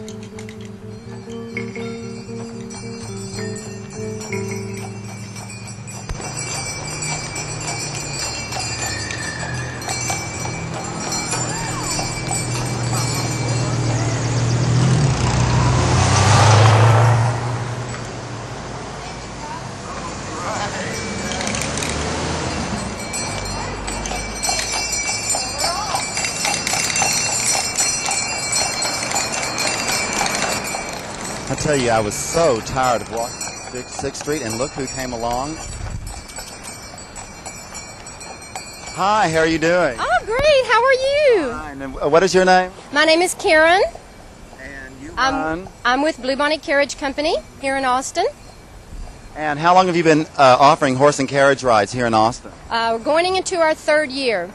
I tell you, I was so tired of walking 6th Street, and look who came along. Hi, how are you doing? Oh, great. How are you? Fine. And what is your name? My name is Karen. And you run? I'm with Bluebonnet Carriage Company here in Austin. And how long have you been offering horse and carriage rides here in Austin? We're going into our 3rd year.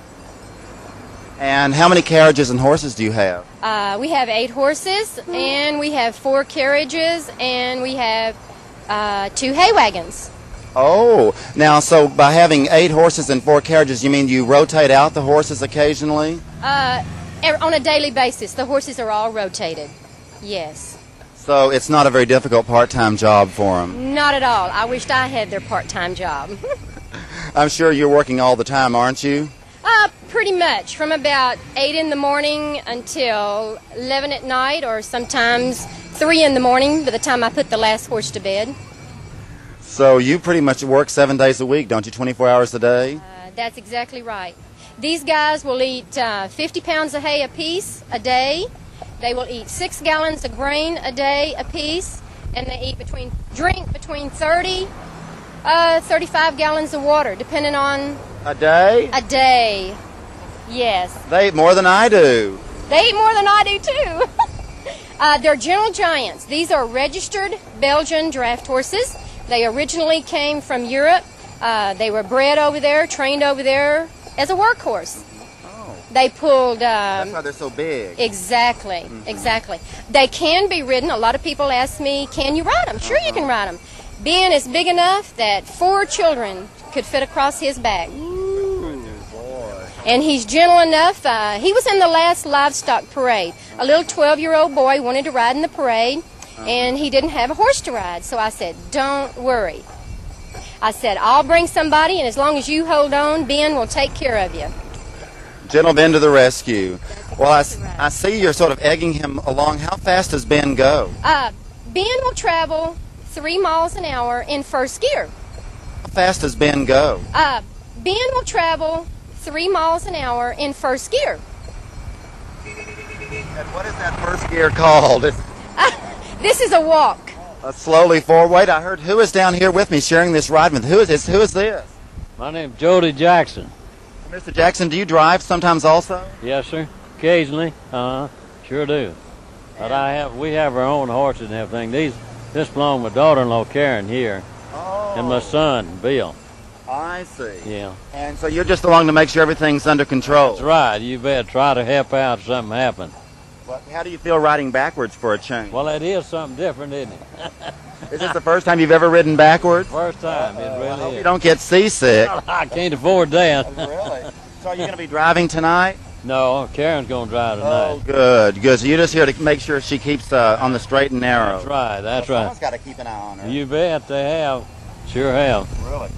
And how many carriages and horses do you have? We have 8 horses, and we have 4 carriages, and we have 2 hay wagons. Oh, now so by having 8 horses and 4 carriages, you mean you rotate out the horses occasionally? On a daily basis. The horses are all rotated. Yes. So it's not a very difficult part-time job for them? Not at all. I wished I had their part-time job. I'm sure you're working all the time, aren't you? Pretty much. From about 8 in the morning until 11 at night, or sometimes 3 in the morning by the time I put the last horse to bed. So you pretty much work 7 days a week, don't you, 24 hours a day? That's exactly right. These guys will eat 50 pounds of hay apiece a day. They will eat 6 gallons of grain a day apiece, and they drink between 30, 35 gallons of water, depending on... A day? A day, yes. They eat more than I do. They eat more than I do, too. They're gentle giants. These are registered Belgian draft horses. They originally came from Europe. They were bred over there, trained over there as a workhorse. Oh. They pulled... That's why they're so big. Exactly, exactly. They can be ridden. A lot of people ask me, can you ride them? Sure, you can ride them. Ben is big enough that 4 children could fit across his back. Boy. And he's gentle enough. He was in the last livestock parade. A little 12-year-old boy wanted to ride in the parade, and he didn't have a horse to ride. So I said, don't worry. I said, I'll bring somebody, and as long as you hold on, Ben will take care of you. Gentle Ben to the rescue. Well, I see you're sort of egging him along. How fast does Ben go? Ben will travel 3 miles an hour in first gear. How fast does Ben go? Ben will travel 3 miles an hour in first gear. And what is that first gear called? This is a walk. Slowly forward. Wait, I heard who is down here with me sharing this ride with. Who is this? Who is this? My name's Jody Jackson. Mr. Jackson, do you drive sometimes also? Yes, sir. Occasionally. Sure do. But we have our own horses and everything. This belongs to my daughter-in-law Karen here, and my son Bill. I see. Yeah. And so you're just along to make sure everything's under control. That's right. You better try to help out if something happens. Well, how do you feel riding backwards for a change? Well, it is something different, isn't it? Is this the first time you've ever ridden backwards? First time. It really I hope is. you don't get seasick. I can't afford that. Really? So are you going to be driving tonight? No, Karen's going to drive tonight. Oh, good, good. So you're just here to make sure she keeps on the straight and narrow. That's right, that's Well, right. someone's got to keep an eye on her. You bet they have. Sure have. Really?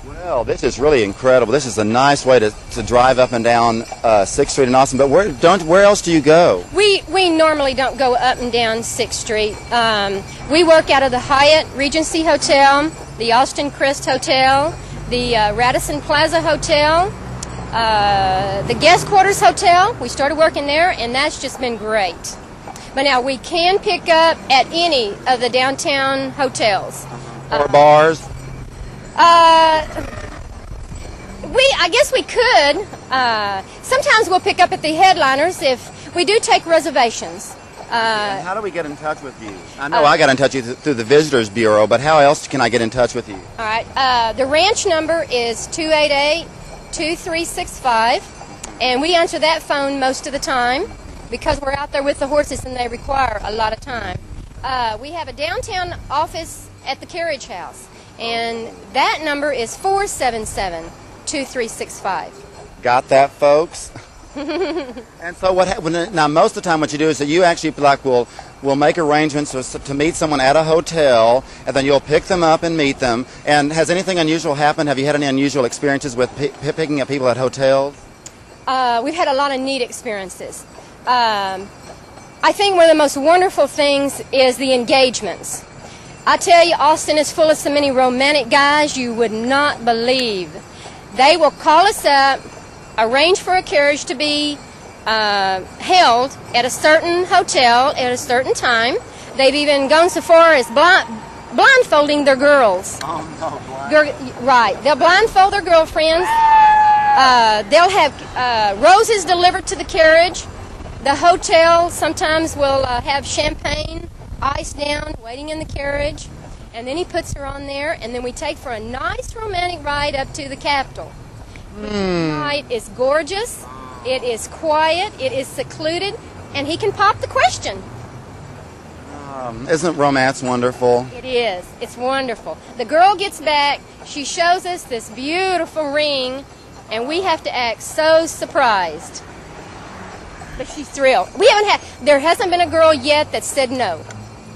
Well, this is really incredible. This is a nice way to drive up and down 6th Street in Austin. But where else do you go? We normally don't go up and down 6th Street. We work out of the Hyatt Regency Hotel, the Austin Crest Hotel, the Radisson Plaza Hotel, the Guest Quarters Hotel. We started working there, and that's just been great. But now we can pick up at any of the downtown hotels. Or bars? I guess we could. Sometimes we'll pick up at the headliners if we do take reservations. And how do we get in touch with you? I know I got in touch with you through the Visitors Bureau, but how else can I get in touch with you? All right. The ranch number is 288-2365, and we answer that phone most of the time because we're out there with the horses and they require a lot of time. We have a downtown office at the carriage house, and that number is 477-2365. Got that, folks? And so now most of the time what you do is that you actually will make arrangements to meet someone at a hotel, and then you'll pick them up and meet them. And has anything unusual happened? Have you had any unusual experiences with picking up people at hotels? We've had a lot of neat experiences. I think one of the most wonderful things is the engagements. I tell you, Austin is full of so many romantic guys you would not believe. They will call us up, arrange for a carriage to be held at a certain hotel at a certain time. They've even gone so far as blindfolding their girls. Oh, no, right. They'll blindfold their girlfriends. They'll have roses delivered to the carriage. The hotel sometimes will have champagne iced down, waiting in the carriage. And then he puts her on there, and then we take for a nice romantic ride up to the Capitol. The night is gorgeous, it is quiet, it is secluded, and he can pop the question. Isn't romance wonderful? It is. It's wonderful. The girl gets back, she shows us this beautiful ring, and we have to act so surprised. But she's thrilled. There hasn't been a girl yet that said no.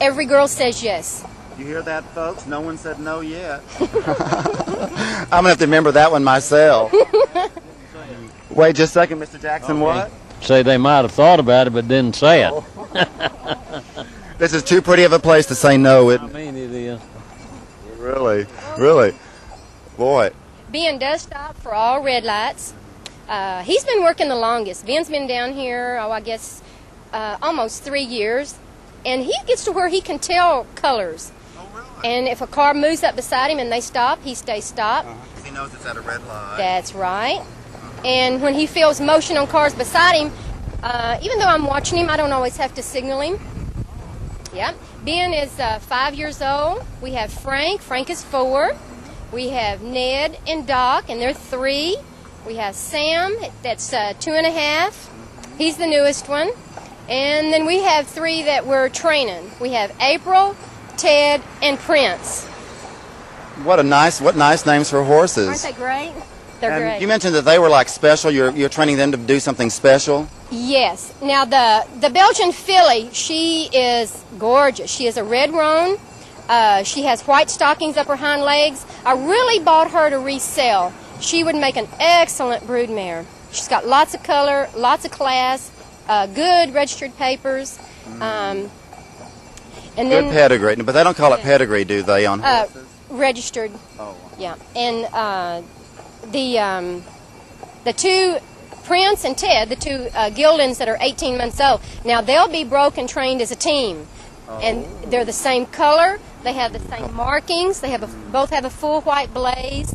Every girl says yes. You hear that, folks? No one said no yet. I'm going to have to remember that one myself. Wait just a second, Mr. Jackson, Okay. what? Say they might have thought about it but didn't say it. This is too pretty of a place to say no. I mean, it is. Really, really. Boy. Ben does stop for all red lights. He's been working the longest. Ben's been down here, I guess, almost 3 years. And he gets to where he can tell colors. Oh, really? And if a car moves up beside him and they stop, he stays stopped. He knows it's at a red light. That's right. And when he feels motion on cars beside him, even though I'm watching him, I don't always have to signal him. Yep. Ben is 5 years old. We have Frank. Frank is 4. We have Ned and Doc, and they're 3. We have Sam, that's 2.5. He's the newest one. And then we have 3 that we're training. We have April, Ted, and Prince. What nice names for horses. Aren't they great? They're And great. you mentioned that they were like special. You're training them to do something special. Yes. Now the Belgian filly, she is gorgeous. She is a red roan. She has white stockings up her hind legs. I really bought her to resell. She would make an excellent broodmare. She's got lots of color, lots of class, good registered papers. And Good then pedigree. But they don't call it pedigree, do they, on horses? registered. Oh. Yeah. And the 2 Prince and Ted, the 2 Gildens that are 18 months old, now they'll be broke and trained as a team. And they're the same color. They have the same markings. They both have a full white blaze.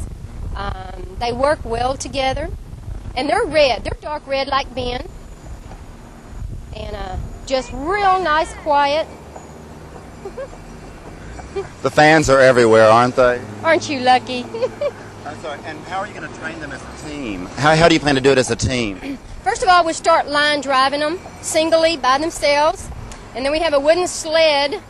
They work well together. And they're red. They're dark red like Ben. And just real nice, quiet. The fans are everywhere, aren't they? Aren't you lucky? I'm sorry. And how are you going to train them as a team? How do you plan to do it as a team? First of all, we start line driving them singly by themselves. And then we have a wooden sled